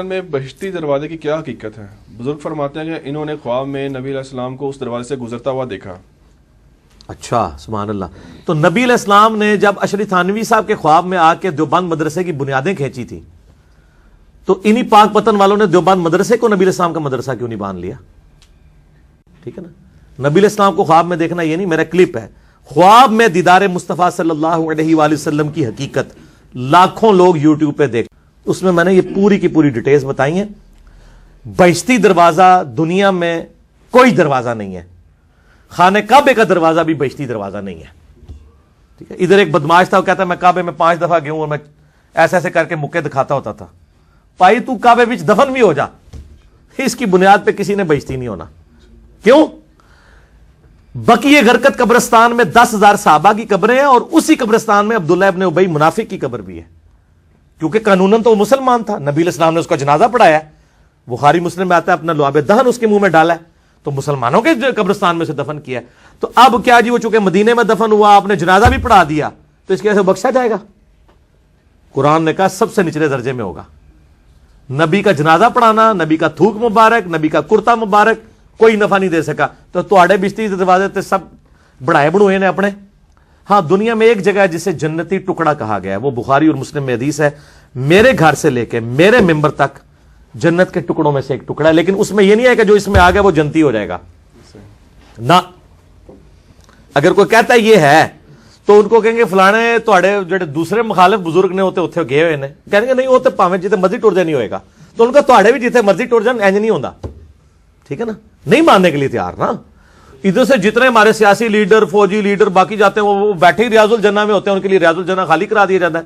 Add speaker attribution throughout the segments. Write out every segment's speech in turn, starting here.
Speaker 1: میں بہشتی دروازے کی کیا حقیقت ہے؟ بزرگ فرماتے ہیں کہ انہوں نے خواب میں نبی علیہ السلام کو اس دروازے سے گزرتا ہوا دیکھا۔
Speaker 2: اچھا، سبحان اللہ۔ تو نبی علیہ السلام نے جب اشری تھانوی صاحب کے خواب میں آ کے دیوبند مدرسے کی بنیادیں کھینچی تھی تو انہی پاک پتن والوں نے دیوبند مدرسے کو نبی علیہ السلام کا مدرسہ کیوں نہیں باندھ لیا؟ ٹھیک ہے نا، نبی علیہ السلام کو خواب میں دیکھنا یہ نہیں، میرا کلپ ہے، خواب میں دیدار مصطفیٰ صلی اللہ علیہ وآلہ وسلم کی حقیقت لاکھوں لوگ یوٹیوب پہ دیکھ، اس میں نے یہ پوری کی پوری ڈیٹیلز بتائی ہیں۔ بہشتی دروازہ دنیا میں کوئی دروازہ نہیں ہے، خانہ کعبے کا دروازہ بھی بہشتی دروازہ نہیں ہے۔ ٹھیک ہے، ادھر ایک بدماش تھا، وہ کہتا ہے میں کعبے میں 5 دفعہ گیا ہوں اور میں ایسے ایسے کر کے مکے دکھاتا ہوتا تھا۔ پائی تو کعبے بچ دفن بھی ہو جا، اس کی بنیاد پہ کسی نے بہشتی نہیں ہونا۔ کیوں؟ بقیہ غرقت قبرستان میں 10,000 صحابہ کی قبریں ہیں اور اسی قبرستان میں عبداللہ ابن ابی منافق کی قبر بھی ہے، کیونکہ قانوناً تو وہ مسلمان تھا، نبی علیہ السلام نے اس کا جنازہ پڑھایا ہے، بخاری مسلم میں آتا ہے اپنا لعاب دہن اس کے منہ میں ڈالا ہے، تو مسلمانوں کے قبرستان میں سے دفن کیا ہے۔ تو اب کیا جی، وہ چونکہ مدینے میں دفن ہوا، آپ نے جنازہ بھی پڑھا دیا، تو اس کی وجہ سے بخشا جائے گا؟ قرآن نے کہا سب سے نچلے درجے میں ہوگا۔ نبی کا جنازہ پڑھانا، نبی کا تھوک مبارک، نبی کا کرتا مبارک کوئی نفع نہیں دے سکا، تو تواڈے بہشتی دروازے تے سب بڑھائے بڑھوئے نے اپنے۔ ہاں، دنیا میں ایک جگہ ہے جسے جنتی ٹکڑا کہا گیا ہے، وہ بخاری اور مسلم میں حدیث ہے، میرے گھر سے لے کے میرے ممبر تک جنت کے ٹکڑوں میں سے ایک ٹکڑا ہے، لیکن اس میں یہ نہیں ہے کہ جو اس میں آ گیا وہ جنتی ہو جائے گا نہ۔ اگر کوئی کہتا ہے یہ ہے تو ان کو کہیں گے فلانے تواڈے جڑے دوسرے مخالف بزرگ نے ہوتے اتنے گئے ہوئے نے، کہیں گے نہیں وہ تو پاویں جتنے مرضی ٹر جائے نہیں ہوئے گا، تو ان کا تواڈے بھی جتنے مرضی ٹر جان اینج نہیں ہوندا۔ ٹھیک ہے نا، نہیں ماننے کے لیے تیار نا۔ ادھر سے جتنے ہمارے سیاسی لیڈر، فوجی لیڈر باقی جاتے ہیں وہ بیٹھے ہی ریاض الجنہ میں ہوتے ہیں، ان کے لیے ریاض الجنہ خالی کرا دیا جاتا ہے۔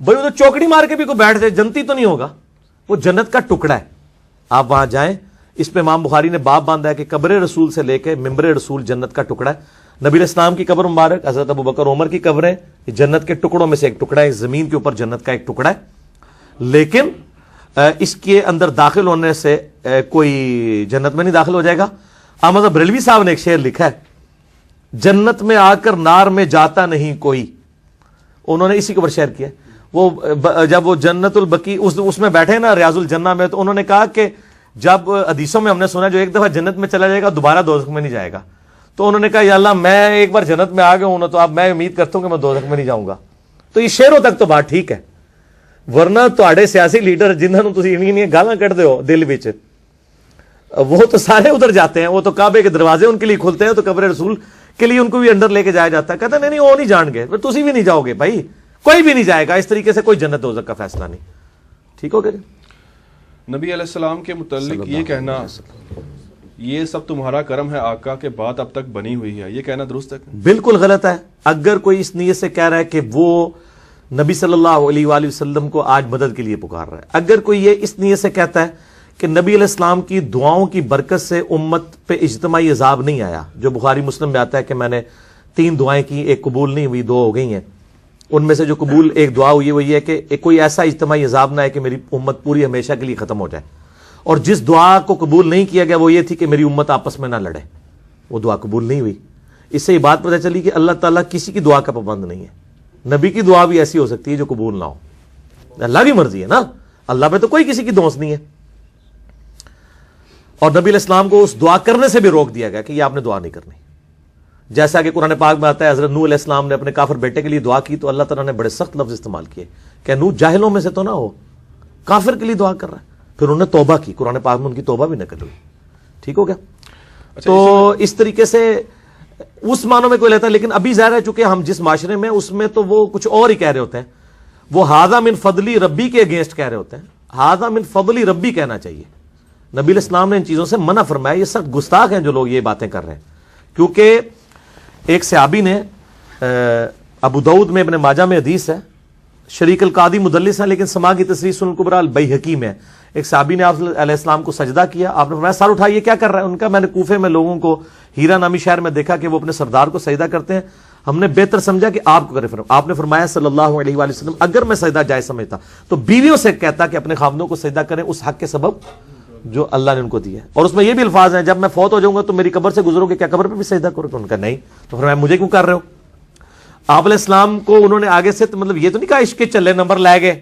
Speaker 2: بھائی ادھر چوکڑی مار کے بھی کوئی بیٹھ جائے جنتی تو نہیں ہوگا، وہ جنت کا ٹکڑا ہے، آپ وہاں جائیں۔ اس پہ امام بخاری نے باب باندھا ہے کہ قبر رسول سے لے کے ممبر رسول جنت کا ٹکڑا ہے۔ نبی علیہ السلام کی قبر مبارک، حضرت ابوبکر عمر کی قبریں، یہ جنت کے ٹکڑوں میں سے ایک ٹکڑا ہے، زمین کے اوپر جنت کا ایک ٹکڑا ہے، لیکن اس کے اندر داخل ہونے سے کوئی جنت میں نہیں داخل ہو جائے گا۔ احمد بریلوی صاحب نے ایک شعر لکھا ہے، جنت میں آ کر نار میں جاتا نہیں کوئی، انہوں نے اسی کے اوپر شعر کیا۔ وہ جب وہ جنت البقیع اس میں بیٹھے نا ریاض الجنہ میں، تو انہوں نے کہا کہ جب حدیثوں میں ہم نے سنا جو ایک دفعہ جنت میں چلا جائے گا دوبارہ دوزخ میں نہیں جائے گا، تو انہوں نے کہا یا اللہ میں ایک بار جنت میں آ گیا ہوں نا، تو اب میں امید کرتا ہوں کہ میں دوزخ میں نہیں جاؤں گا۔ تو یہ شعروں تک تو بات ٹھیک ہے، ورنہ تواڈے سیاسی لیڈر جنہوں تسی انہی گالاں کڈ دیو دل وچ، وہ تو سارے ادھر جاتے ہیں، وہ تو کعبے کے دروازے ان کے لیے کھلتے ہیں، تو قبر رسول کے لیے ان کو بھی اندر لے کے جایا جاتا ہے، کہتے ہیں نہیں وہ نہیں جان گے، پھر تسی بھی نہیں جاؤ گے بھائی، کوئی بھی نہیں جائے گا، اس طریقے سے کوئی جنت دوزخ کا فیصلہ نہیں۔ ٹھیک ہو گیا جی؟
Speaker 1: نبی علیہ السلام کے متعلق یہ کہنا یہ سب تمہارا کرم ہے آقا کہ بات اب تک بنی ہوئی ہے، یہ کہنا درست ہے؟
Speaker 2: بالکل غلط ہے۔ اگر کوئی اس نیت سے کہہ رہا ہے کہ وہ نبی صلی اللہ علیہ وآلہ وسلم کو آج مدد کے لیے پکار رہا ہے، اگر کوئی یہ اس نیت سے کہتا ہے کہ نبی علیہ السلام کی دعاؤں کی برکت سے امت پہ اجتماعی عذاب نہیں آیا، جو بخاری مسلم میں آتا ہے کہ میں نے 3 دعائیں کی، ایک قبول نہیں ہوئی، 2 ہو گئی ہیں، ان میں سے جو قبول ایک دعا ہوئی ہے وہ یہ ہے کہ کوئی ایسا اجتماعی عذاب نہ ہے کہ میری امت پوری ہمیشہ کے لیے ختم ہو جائے، اور جس دعا کو قبول نہیں کیا گیا وہ یہ تھی کہ میری امت آپس میں نہ لڑے، وہ دعا قبول نہیں ہوئی۔ اس سے یہ بات پتہ چلی کہ اللہ تعالیٰ کسی کی دعا کا پابند نہیں ہے، نبی کی دعا بھی ایسی ہو سکتی ہے جو قبول نہ ہو، اللہ کی مرضی ہے نا، اللہ پہ تو کوئی کسی کی دوست نہیں ہے۔ اور نبی علیہ السلام کو اس دعا کرنے سے بھی روک دیا گیا کہ یہ آپ نے دعا نہیں کرنی، جیسا کہ قرآن پاک میں آتا ہے حضرت نوح علیہ السلام نے اپنے کافر بیٹے کے لیے دعا کی تو اللہ تعالیٰ نے بڑے سخت لفظ استعمال کیے کہ نوح جاہلوں میں سے تو نہ ہو، کافر کے لیے دعا کر رہا ہے، پھر انہوں نے توبہ کی، قرآن پاک میں ان کی توبہ بھی نقل ہوئی۔ ٹھیک ہو گیا؟ تو اس طریقے سے اس معنوں میں کوئی لیتا ہے، لیکن ابھی ظاہر ہے چونکہ ہم جس معاشرے میں اس میں تو وہ کچھ اور ہی کہہ رہے ہوتے ہیں، وہ ھذا من فضلی ربی کے اگینسٹ کہہ رہے ہوتے ہیں، ھذا من فضلی ربی کہنا چاہیے۔ نبی علیہ السلام نے ان چیزوں سے منع فرمایا، یہ سخت گستاخ ہیں جو لوگ یہ باتیں کر رہے ہیں، کیونکہ ایک صحابی نے ابو داؤد میں ابن ماجہ میں حدیث ہے، شریک القادی مدلس ہے لیکن سما کی تصریح سنن الکبریٰ البیہقی میں، ایک صحابی نے آپ علیہ السلام کو سجدہ کیا، آپ نے فرمایا سر اٹھائیے کیا کر رہا ہے؟ ان کا میں نے کوفے میں لوگوں کو ہیرا نامی شہر میں دیکھا کہ وہ اپنے سردار کو سجدہ کرتے ہیں، ہم نے بہتر سمجھا کہ آپ کو کرے۔ آپ نے فرمایا صلی اللہ علیہ وآلہ وسلم اگر میں سجدہ جائز سمجھتا تو بیویوں سے کہتا کہ اپنے خاوندوں کو سجدہ کریں اس حق کے سبب جو اللہ نے ان کو دیا ہے، اور اس میں یہ بھی الفاظ ہیں جب میں فوت ہو جاؤں گا تو میری قبر سے گزرو گے، کیا قبر پہ بھی سجدہ کرو گے؟ ان کا نہیں، تو فرمایا مجھے کیوں کر رہے ہو؟ آپ علیہ السلام کو انہوں نے آگے سے مطلب یہ تو نہیں کہا عشق کے چلے نمبر لائے گئے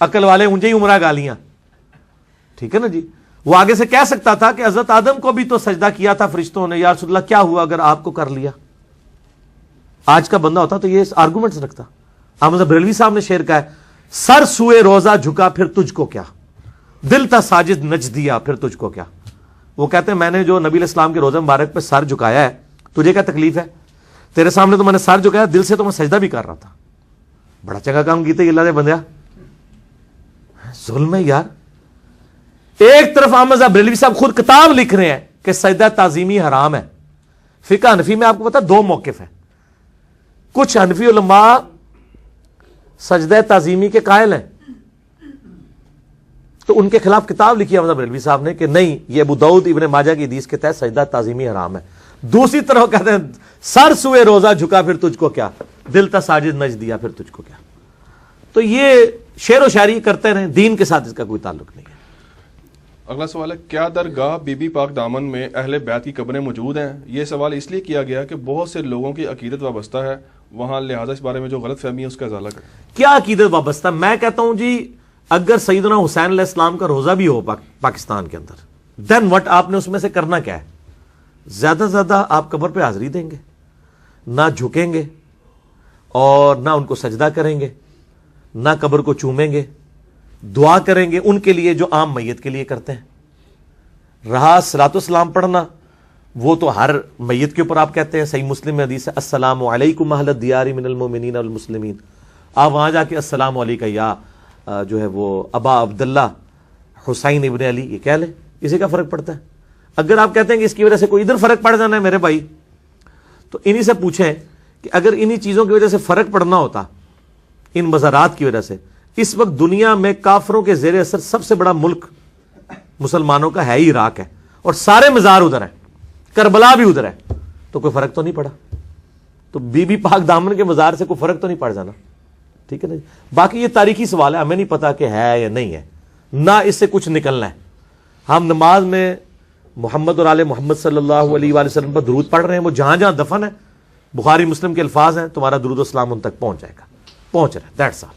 Speaker 2: عقل والے انجے ہی عمرہ گالیاں، ٹھیک ہے نا جی. وہ آگے سے کہہ سکتا تھا کہ حضرت آدم کو بھی تو سجدہ کیا تھا فرشتوں نے, یا رسول اللہ کیا ہوا اگر آپ کو کر لیا. آج کا بندہ ہوتا تو یہ آرگومنٹس رکھتا. احمد بریلوی صاحب نے شعر کہا ہے, سر سوئے روزہ جھکا پھر تجھ کو کیا, دل تھا ساجد نچ دیا پھر تجھ کو کیا. وہ کہتے ہیں میں نے جو نبی علیہ السلام کے روزہ مبارک پہ سر جھکایا ہے, تجھے کیا تکلیف ہے؟ تیرے سامنے تو میں نے سر جھکایا, دل سے تو میں سجدہ بھی کر رہا تھا. بڑا چنگا کام کیتے اللہ نے بندیا. ظلم ہے یار. ایک طرف احمد بریلوی صاحب خود کتاب لکھ رہے ہیں کہ سجدہ تعظیمی حرام ہے. فقہ حنفی میں آپ کو پتا دو موقف ہیں. کچھ حنفی علماء سجدہ تعظیمی کے قائل ہیں, تو ان کے خلاف کتاب لکھی احمد بریلوی صاحب نے کہ نہیں, یہ ابو داؤد ابن ماجہ کی حدیث کے تحت سجدہ تعظیمی حرام ہے. دوسری طرف کہتے ہیں سر سوئے روزہ جھکا پھر تجھ کو کیا, دل تا ساجد نچ دیا پھر تجھ کو کیا. تو یہ شعر و شاعری کرتے رہیں, دین کے ساتھ اس کا کوئی تعلق نہیں ہے.
Speaker 1: اگلا سوال ہے, کیا درگاہ بی بی پاک دامن میں اہل بیت کی قبریں موجود ہیں؟ یہ سوال اس لیے کیا گیا کہ بہت سے لوگوں کی عقیدت وابستہ ہے وہاں, لہٰذا اس بارے میں جو غلط فہمی ہے اس کا ازالہ کریں.
Speaker 2: کیا عقیدت وابستہ؟ میں کہتا ہوں جی اگر سیدنا حسین علیہ السلام کا روزہ بھی ہو پاکستان کے اندر, دین وٹ, آپ نے اس میں سے کرنا کیا ہے؟ زیادہ سے زیادہ آپ قبر پہ حاضری دیں گے, نہ جھکیں گے اور نہ ان کو سجدہ کریں گے, نہ قبر کو چومیں گے, دعا کریں گے ان کے لیے جو عام میت کے لیے کرتے ہیں. رہا صلاۃ والسلام پڑھنا, وہ تو ہر میت کے اوپر آپ کہتے ہیں, صحیح مسلم میں حدیث ہے السلام علیکم اہل الدیار من المؤمنین والمسلمین. آپ وہاں جا کے السلام علیکم یا جو ہے وہ ابا عبداللہ حسین ابن علی یہ کہہ لیں, اسے کا فرق پڑتا ہے؟ اگر آپ کہتے ہیں کہ اس کی وجہ سے کوئی ادھر فرق پڑ جانا ہے میرے بھائی, تو انہی سے پوچھیں کہ اگر انہی چیزوں کی وجہ سے فرق پڑنا ہوتا, ان مزارات کی وجہ سے, اس وقت دنیا میں کافروں کے زیر اثر سب سے بڑا ملک مسلمانوں کا ہے ہی عراق ہے, اور سارے مزار ادھر ہیں, کربلا بھی ادھر ہے, تو کوئی فرق تو نہیں پڑا. تو بی بی پاک دامن کے مزار سے کوئی فرق تو نہیں پڑ جانا. ٹھیک ہے نا. باقی یہ تاریخی سوال ہے, ہمیں نہیں پتا کہ ہے یا نہیں ہے, نہ اس سے کچھ نکلنا ہے. ہم نماز میں محمد اور آل محمد صلی اللہ علیہ وآلہ وسلم پر درود پڑھ رہے ہیں, وہ جہاں جہاں دفن ہے, بخاری مسلم کے الفاظ ہیں, تمہارا درود و سلام ان تک پہنچ جائے گا, پہنچ رہا ہے, دیٹس آل.